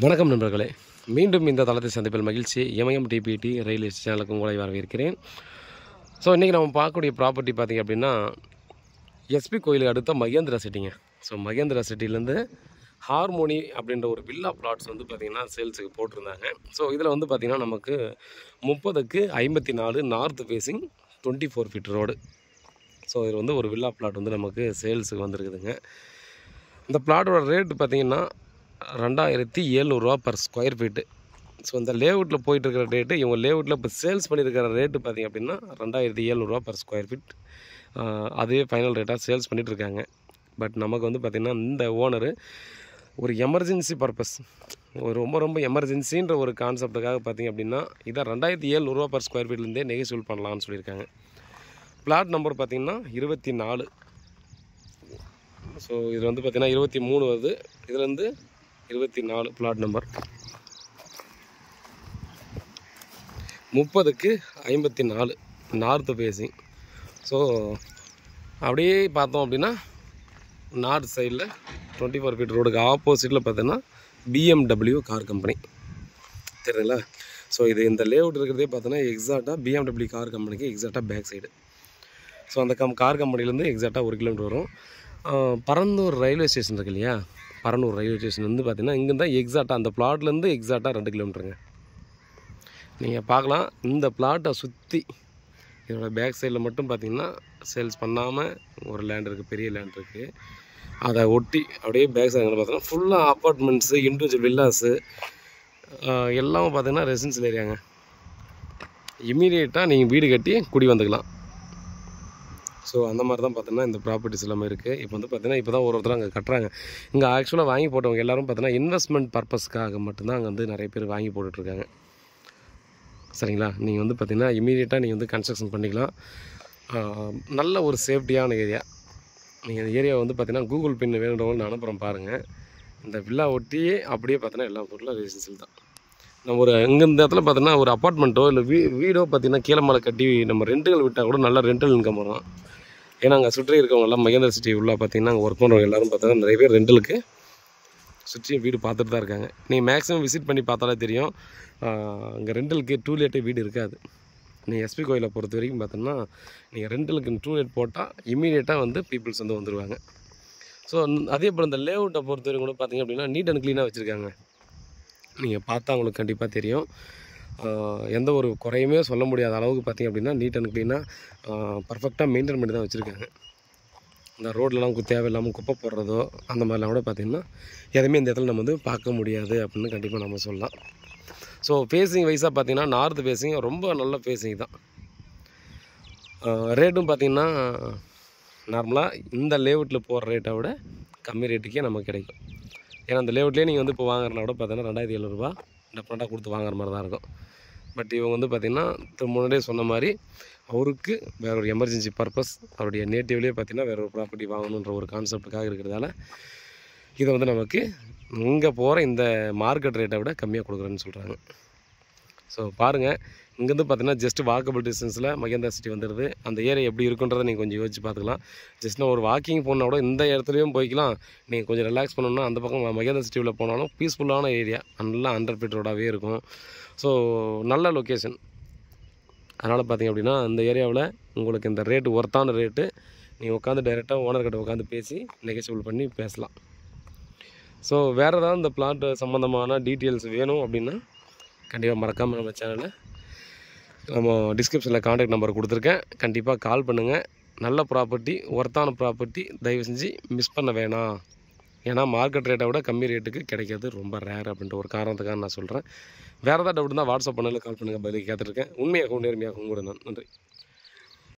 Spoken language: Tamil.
வணக்கம் நண்பர்களே, மீண்டும் இந்த தளத்தை சந்திப்பில் மகிழ்ச்சி. எம்ஐஎம் டிபிடி ரயில்வே சேனலுக்கு உங்களை வரவேற்கிறேன். ஸோ இன்றைக்கி நம்ம பார்க்கக்கூடிய ப்ராப்பர்ட்டி பார்த்திங்க அப்படின்னா எஸ்பி கோயிலுக்கு அடுத்த மகேந்திரா சிட்டிங்க. ஸோ மகேந்திரா சிட்டிலேருந்து ஹார்மோனி அப்படின்ற ஒரு வில்லா பிளாட்ஸ் வந்து பார்த்திங்கன்னா சேல்ஸுக்கு போட்டிருந்தாங்க. ஸோ இதில் வந்து பார்த்திங்கன்னா நமக்கு 30க்கு 54 north facing 24 feet road. So இது வந்து ஒரு வில்லா பிளாட் வந்து நமக்கு சேல்ஸுக்கு வந்துருக்குதுங்க. இந்த பிளாட்டோட ரேட்டு பார்த்திங்கன்னா 2700 பர் ஸ்கொயர் ஃபீட்டு. ஸோ இந்த லேஅவுட்டில் போயிட்டுருக்கிற ரேட்டு, இவங்க லேஅவுட்டில் இப்போ சேல்ஸ் பண்ணியிருக்கிற ரேட்டு பார்த்திங்க அப்படின்னா 2700 பர் ஸ்கொயர் ஃபீட். அதே ஃபைனல் ரேட்டாக சேல்ஸ் பண்ணிகிட்ருக்காங்க. பட் நமக்கு வந்து பார்த்திங்கன்னா இந்த ஓனரு ஒரு எமர்ஜென்சி பர்பஸ், ஒரு ரொம்ப எமர்ஜென்சின்ற ஒரு கான்செப்டுக்காக பார்த்திங்க அப்படின்னா இதை 2700 பர் ஸ்கொயர் ஃபீட்லேருந்தே நெகோசியேட் பண்ணலான்னு சொல்லியிருக்காங்க. பிளாட் நம்பர் பார்த்திங்கன்னா 24. ஸோ இது வந்து பார்த்திங்கன்னா 23 வருது, இதுலேருந்து 24 பிளாட் நம்பர். 30க்கு 54 நார்த் ஃபேஸிங். ஸோ அப்படியே பார்த்தோம் அப்படின்னா நார்த் சைடில் 24 ஃபீட் ரோடுக்கு ஆப்போசிட்டில் பார்த்தோன்னா BMW கார் கம்பெனி தெரியுங்களா. ஸோ இது இந்த லேஅவுட் இருக்கிறதே பார்த்தோன்னா எக்ஸாக்டாக BMW கார் கம்பெனிக்கு எக்ஸாக்டாக பேக் சைடு. ஸோ அந்த கார் கம்பெனிலேருந்து எக்ஸாக்டாக 1 கிலோமீட்டர் வரும். பரந்தூர் ரயில்வே ஸ்டேஷன் இருக்கு இல்லையா, பரந்தூர் ரயில்வே ஸ்டேஷன் வந்து பார்த்திங்கன்னா இங்கே தான் எக்ஸாக்டாக அந்த பிளாட்லேருந்து எக்ஸாக்டாக 2 கிலோமீட்டருங்க. நீங்கள் பார்க்கலாம், இந்த பிளாட்டை சுற்றி இதோட பேக் சைடில் மட்டும் பார்த்திங்கன்னா சேல்ஸ் பண்ணாமல் ஒரு லேண்ட் இருக்குது, பெரிய லேண்ட் இருக்குது. அதை ஒட்டி அப்படியே பேக் சைடு பார்த்தோன்னா ஃபுல்லாக அப்பார்ட்மெண்ட்ஸு, இண்டிவிஜுவல் வில்லாஸு எல்லாமே பார்த்திங்கன்னா ரெசிடென்ஷியல் ஏரியாங்க. இமீடியட்டாக நீங்கள் வீடு கட்டி குடி வந்துக்கலாம். ஸோ அந்த மாதிரி தான் பார்த்தோன்னா இந்த ப்ராப்பர்ட்டிஸ் எல்லாமே இருக்குது. இப்போ வந்து பார்த்தீங்கன்னா இப்போ தான் ஒருத்தர் அங்கே கட்டுறாங்க. இங்கே ஆக்சுவலாக வாங்கி போட்டவங்க எல்லோரும் பார்த்தீங்கன்னா இன்வெஸ்ட்மெண்ட் பர்பஸ்க்காக மட்டும்தான் அங்கே வந்து நிறைய பேர் வாங்கி போட்டுட்ருக்காங்க. சரிங்களா. நீங்கள் வந்து பார்த்திங்கன்னா இமீடியட்டாக நீங்கள் வந்து கன்ஸ்ட்ரக்ஷன் பண்ணிக்கலாம். நல்ல ஒரு சேஃப்டியான ஏரியா. நீங்கள் இந்த ஏரியா வந்து பார்த்திங்கன்னா கூகுள் பின் வேணுன்றவங்க நான் அனுப்புகிறேன் பாருங்கள். இந்த வில்லா ஒட்டியே அப்படியே பார்த்தோன்னா எல்லா பொருளும் ரெசிடென்ஷியல் தான். நம்ம ஒரு இங்கே இந்த இடத்துல பார்த்தோன்னா ஒரு அப்பார்ட்மெண்ட்டோ இல்லை வீடோ பார்த்திங்கன்னா கீழே மேலே கட்டி நம்ம ரெண்டுகள் விட்டால் கூட நல்ல ரெண்டல் இன்கம் வரும். ஏன்னா அங்கே சுற்றி இருக்கவங்க எல்லாம் மகேந்திரா சிட்டி உள்ளே பார்த்திங்கன்னா அங்கே ஒர்க் பண்ணுறவங்க எல்லோரும் பார்த்தீங்கன்னா நிறைய பேர் ரெண்டலுக்கு சுற்றி வீடு பார்த்துட்டு தான் இருக்காங்க. நீங்கள் மேக்ஸிமம் விசிட் பண்ணி பார்த்தாலே தெரியும், அங்கே ரெண்டலுக்கு டூலேட்டே வீடு இருக்காது. நீங்கள் எஸ்பி கோயிலை பொறுத்த வரைக்கும் பார்த்தோன்னா நீங்கள் ரெண்டலுக்கு டூலேட் போட்டால் இமீடியட்டாக வந்து பீப்புள்ஸ் வந்து வந்துடுவாங்க. ஸோ அதே போல் இந்த லேஅவுட்டை பொறுத்த வரைக்கும் கூட பார்த்திங்க அப்படின்னா நீட் அண்ட் க்ளீனாக வச்சுருக்காங்க. நீங்கள் பார்த்தா உங்களுக்கு கண்டிப்பாக தெரியும். எந்த ஒரு குறையுமே சொல்ல முடியாத அளவுக்கு பார்த்திங்க அப்படின்னா நீட் அண்ட் க்ளீனாக பர்ஃபெக்டாக மெயின்டைன் பண்ணி தான் வச்சுருக்காங்க. இந்த ரோட்லலாம் தேவையில்லாமல் குப்பை போடுறதோ அந்த மாதிரிலாம் கூட பார்த்திங்கன்னா எதுவுமே இந்த இடத்துல நம்ம வந்து பார்க்க முடியாது அப்படின்னு கண்டிப்பாக நம்ம சொல்லலாம். ஸோ ஃபேஸிங் வைஸாக பார்த்திங்கன்னா நார்த் ஃபேஸிங் ரொம்ப நல்ல ஃபேஸிங் தான். ரேட்டும் பார்த்திங்கன்னா நார்மலாக இந்த லேஅவுட்டில் போகிற ரேட்டை விட கம்மி ரேட்டுக்கே நமக்கு கிடைக்கும். ஏன்னா அந்த லேஅவுட்லேயே நீங்கள் வந்து இப்போ வாங்குறனா கூட பார்த்தீங்கன்னா 2700 டெஃபரெண்ட்டாக கொடுத்து வாங்குற மாதிரி தான் இருக்கும். பட் இவங்க வந்து பார்த்திங்கன்னா முன்னாடியே சொன்ன மாதிரி அவருக்கு வேற ஒரு எமர்ஜென்சி பர்பஸ், அவருடைய நேட்டிவ்லேயே பார்த்திங்கன்னா வேறு ஒரு ப்ராப்பர்ட்டி வாங்கணுன்ற ஒரு கான்செப்டுக்காக இருக்கிறதால இதை வந்து நமக்கு இங்கே போகிற இந்த மார்க்கெட் ரேட்டை விட கம்மியாக கொடுக்குறேன்னு சொல்கிறாங்க. ஸோ பாருங்கள், இங்கேருந்து பார்த்தீங்கன்னா ஜஸ்ட் வாக்கபிள் டிஸ்டன்ஸில் மகேந்திரா சிட்டி வந்துடுது. அந்த ஏரியா எப்படி இருக்குன்றதை நீங்கள் கொஞ்சம் யோசிச்சு பார்த்துக்கலாம். ஜஸ்ட் நான் ஒரு வாக்கிங் போனால் கூட இந்த இடத்துலையும் போய்க்கலாம். நீங்கள் கொஞ்சம் ரிலாக்ஸ் பண்ணணும்னா அந்த பக்கம் மகேந்திரா சிட்டியில் போனாலும் பீஸ்ஃபுல்லான ஏரியா, நல்லா 100 ஃபீட் ரோடாகவே இருக்கும். ஸோ நல்ல லொக்கேஷன். அதனால் பார்த்திங்க அப்படின்னா இந்த ஏரியாவில் உங்களுக்கு இந்த ரேட்டு ஒர்த்தான ரேட்டு. நீங்கள் உட்காந்து டைரெக்டாக ஓனர்கிட்ட உட்காந்து பேசி நெகோசியபிள் பண்ணி பேசலாம். ஸோ வேறு ஏதாவது இந்த பிளாட் சம்மந்தமான டீட்டெயில்ஸ் வேணும் அப்படின்னா கண்டிப்பாக மறக்காமல் நம்ம சேனலை நம்ம டிஸ்கிரிப்ஷனில் கான்டாக்ட் நம்பர் கொடுத்துருக்கேன். கண்டிப்பாக கால் பண்ணுங்கள். நல்ல ப்ராப்பர்ட்டி, ஒர்த்தான ப்ராப்பர்ட்டி தயவு செஞ்சு மிஸ் பண்ண வேணாம். ஏன்னா மார்க்கெட் ரேட்டை விட கம்மி ரேட்டுக்கு கிடைக்கிறது ரொம்ப ரேர் அப்படின்ற ஒரு காரணத்துக்காக நான் சொல்கிறேன். வேறு ஏதாவது டவுட் இருந்தால் வாட்ஸ்அப் பண்ணல கால் பண்ணுங்கள், பதிலுக்கு கேட்டுருக்கேன். உண்மையாகவும் நேர்மையாகவும் கூட நான் நன்றி.